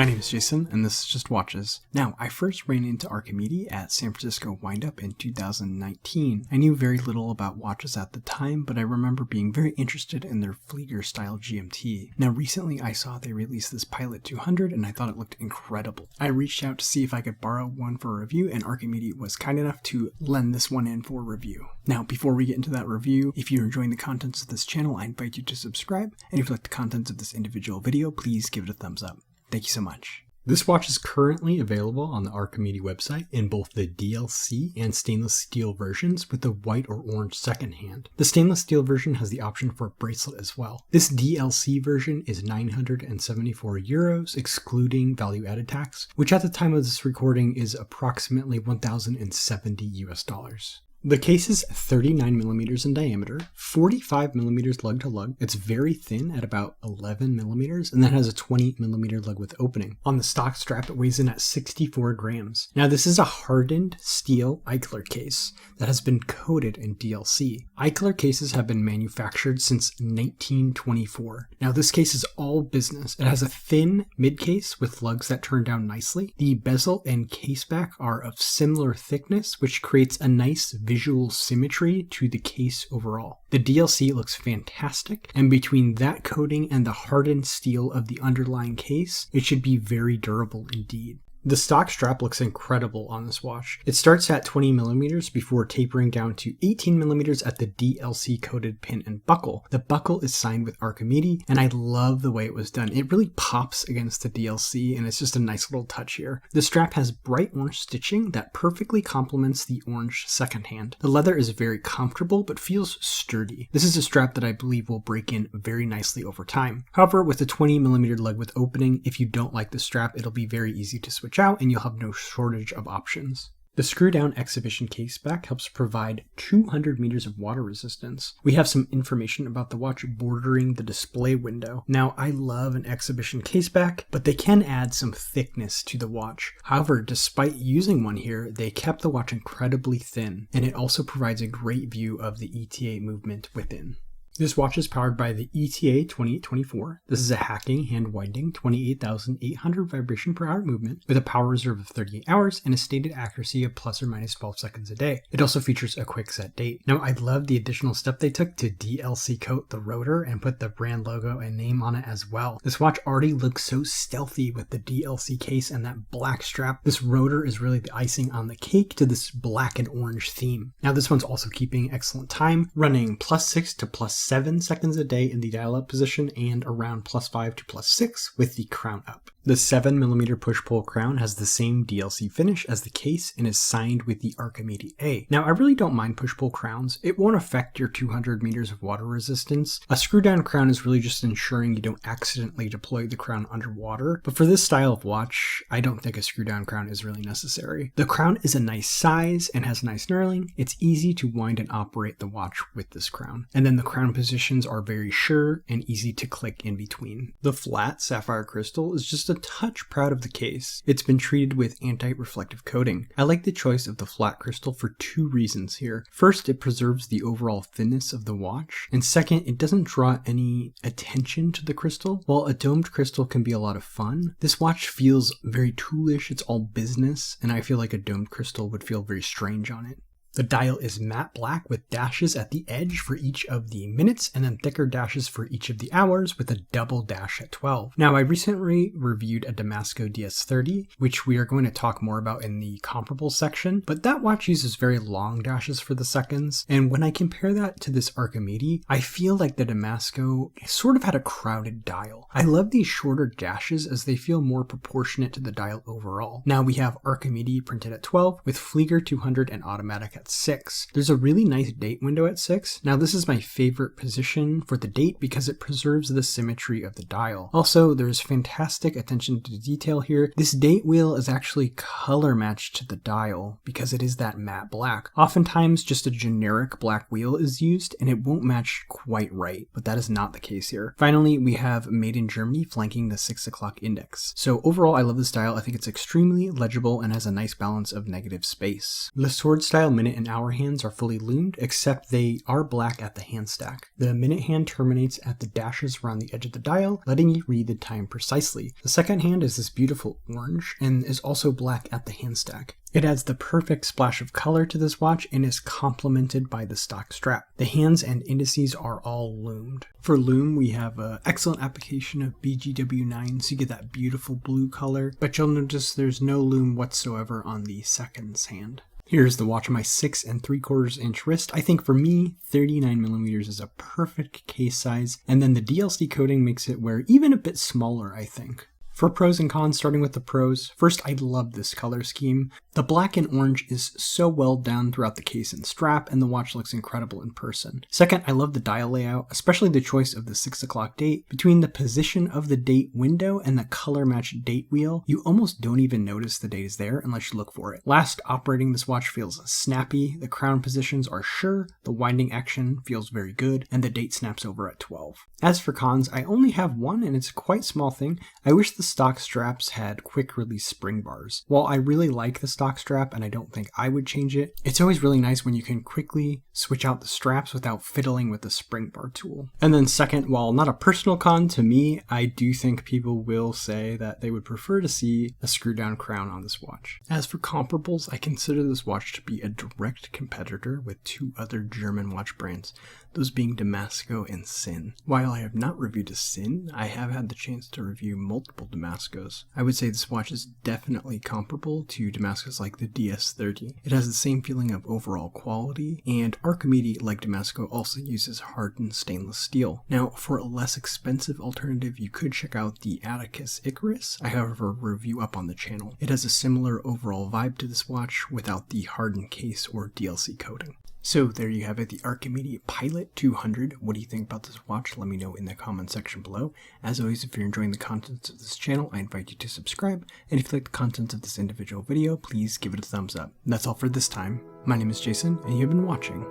My name is Jason, and this is Just Watches. Now, I first ran into Archimede at San Francisco Windup in 2019. I knew very little about watches at the time, but I remember being very interested in their Flieger-style GMT. Now, recently I saw they released this Pilot 200, and I thought it looked incredible. I reached out to see if I could borrow one for a review, and Archimede was kind enough to lend this one in for review. Now, before we get into that review, if you're enjoying the contents of this channel, I invite you to subscribe, and if you like the contents of this individual video, please give it a thumbs up. Thank you so much. This watch is currently available on the Archimede website in both the DLC and stainless steel versions with the white or orange second hand. The stainless steel version has the option for a bracelet as well. This DLC version is 974 euros, excluding value-added tax, which at the time of this recording is approximately 1,070 US dollars. The case is 39mm in diameter, 45mm lug to lug. It's very thin at about 11mm, and then has a 20mm lug width opening. On the stock strap, it weighs in at 64 grams. Now, this is a hardened steel Eichler case that has been coated in DLC. Eichler cases have been manufactured since 1924. Now, this case is all business. It has a thin mid case with lugs that turn down nicely. The bezel and caseback are of similar thickness, which creates a nice visual symmetry to the case overall. The DLC looks fantastic, and between that coating and the hardened steel of the underlying case, it should be very durable indeed. The stock strap looks incredible on this watch. It starts at 20mm before tapering down to 18mm at the DLC coated pin and buckle. The buckle is signed with Archimede, and I love the way it was done. It really pops against the DLC, and it's just a nice little touch here. The strap has bright orange stitching that perfectly complements the orange second hand. The leather is very comfortable but feels sturdy. This is a strap that I believe will break in very nicely over time. However, with the 20mm lug width opening, if you don't like the strap, it'll be very easy to switch out and you'll have no shortage of options. The screw-down exhibition caseback helps provide 200 meters of water resistance. We have some information about the watch bordering the display window. Now, I love an exhibition caseback, but they can add some thickness to the watch. However, despite using one here, they kept the watch incredibly thin, and it also provides a great view of the ETA movement within. This watch is powered by the ETA 2824. This is a hacking, hand-winding, 28,800 vibration per hour movement with a power reserve of 38 hours and a stated accuracy of plus or minus 12 seconds a day. It also features a quick set date. Now, I love the additional step they took to DLC coat the rotor and put the brand logo and name on it as well. This watch already looks so stealthy with the DLC case and that black strap. This rotor is really the icing on the cake to this black and orange theme. Now, this one's also keeping excellent time, running +6 to +7 seconds a day in the dial-up position and around +5 to +6 with the crown up. The 7mm push-pull crown has the same DLC finish as the case and is signed with the Archimede A. Now, I really don't mind push-pull crowns. It won't affect your 200 meters of water resistance. A screw-down crown is really just ensuring you don't accidentally deploy the crown underwater, but for this style of watch, I don't think a screw-down crown is really necessary. The crown is a nice size and has nice knurling. It's easy to wind and operate the watch with this crown. And then the crown positions are very sure and easy to click in between. The flat sapphire crystal is just a touch proud of the case. It's been treated with anti-reflective coating. I like the choice of the flat crystal for two reasons here. First, it preserves the overall thinness of the watch, and second, it doesn't draw any attention to the crystal. While a domed crystal can be a lot of fun, this watch feels very toolish. It's all business, and I feel like a domed crystal would feel very strange on it. The dial is matte black with dashes at the edge for each of the minutes and then thicker dashes for each of the hours with a double dash at 12. Now, I recently reviewed a Damasco DS30, which we are going to talk more about in the comparable section, but that watch uses very long dashes for the seconds, and when I compare that to this Archimede, I feel like the Damasco sort of had a crowded dial. I love these shorter dashes as they feel more proportionate to the dial overall. Now, we have Archimede printed at 12 with Flieger 200 and automatic at 6. There's a really nice date window at 6. Now, this is my favorite position for the date because it preserves the symmetry of the dial. Also, there's fantastic attention to detail here. This date wheel is actually color matched to the dial because it is that matte black. Oftentimes, just a generic black wheel is used and it won't match quite right, but that is not the case here. Finally, we have Made in Germany flanking the 6 o'clock index. So overall, I love this dial. I think it's extremely legible and has a nice balance of negative space. The sword style minute minute and hour hands are fully lumed, except they are black at the hand stack. The minute hand terminates at the dashes around the edge of the dial, letting you read the time precisely. The second hand is this beautiful orange and is also black at the hand stack. It adds the perfect splash of color to this watch and is complemented by the stock strap. The hands and indices are all loomed. For lume, we have an excellent application of BGW9, so you get that beautiful blue color, but you'll notice there's no lume whatsoever on the seconds hand. Here's the watch on my 6 3/4 inch wrist. I think for me, 39mm is a perfect case size, and then the DLC coating makes it wear even a bit smaller, I think. For pros and cons, starting with the pros, first, I love this color scheme. The black and orange is so well done throughout the case and strap, and the watch looks incredible in person. Second, I love the dial layout, especially the choice of the 6 o'clock date. Between the position of the date window and the color matched date wheel, you almost don't even notice the date is there unless you look for it. Last, operating this watch feels snappy, the crown positions are sure, the winding action feels very good, and the date snaps over at 12. As for cons, I only have one, and it's a quite small thing. I wish the stock straps had quick release spring bars. While I really like the stock strap and I don't think I would change it, it's always really nice when you can quickly switch out the straps without fiddling with the spring bar tool. And then second, while not a personal con to me, I do think people will say that they would prefer to see a screw down crown on this watch. As for comparables, I consider this watch to be a direct competitor with two other German watch brands, those being Damasco and Sin. While I have not reviewed a Sin, I have had the chance to review multiple Damascos. I would say this watch is definitely comparable to Damascos like the DS30. It has the same feeling of overall quality, and Archimede, like Damasco, also uses hardened stainless steel. Now, for a less expensive alternative, you could check out the Atticus Icarus. I have a review up on the channel. It has a similar overall vibe to this watch without the hardened case or DLC coating. So there you have it, the Archimede Pilot 200. What do you think about this watch? Let me know in the comment section below. As always, if you're enjoying the contents of this channel, I invite you to subscribe. And if you like the contents of this individual video, please give it a thumbs up. That's all for this time. My name is Jason, and you've been watching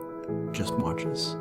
Just Watches.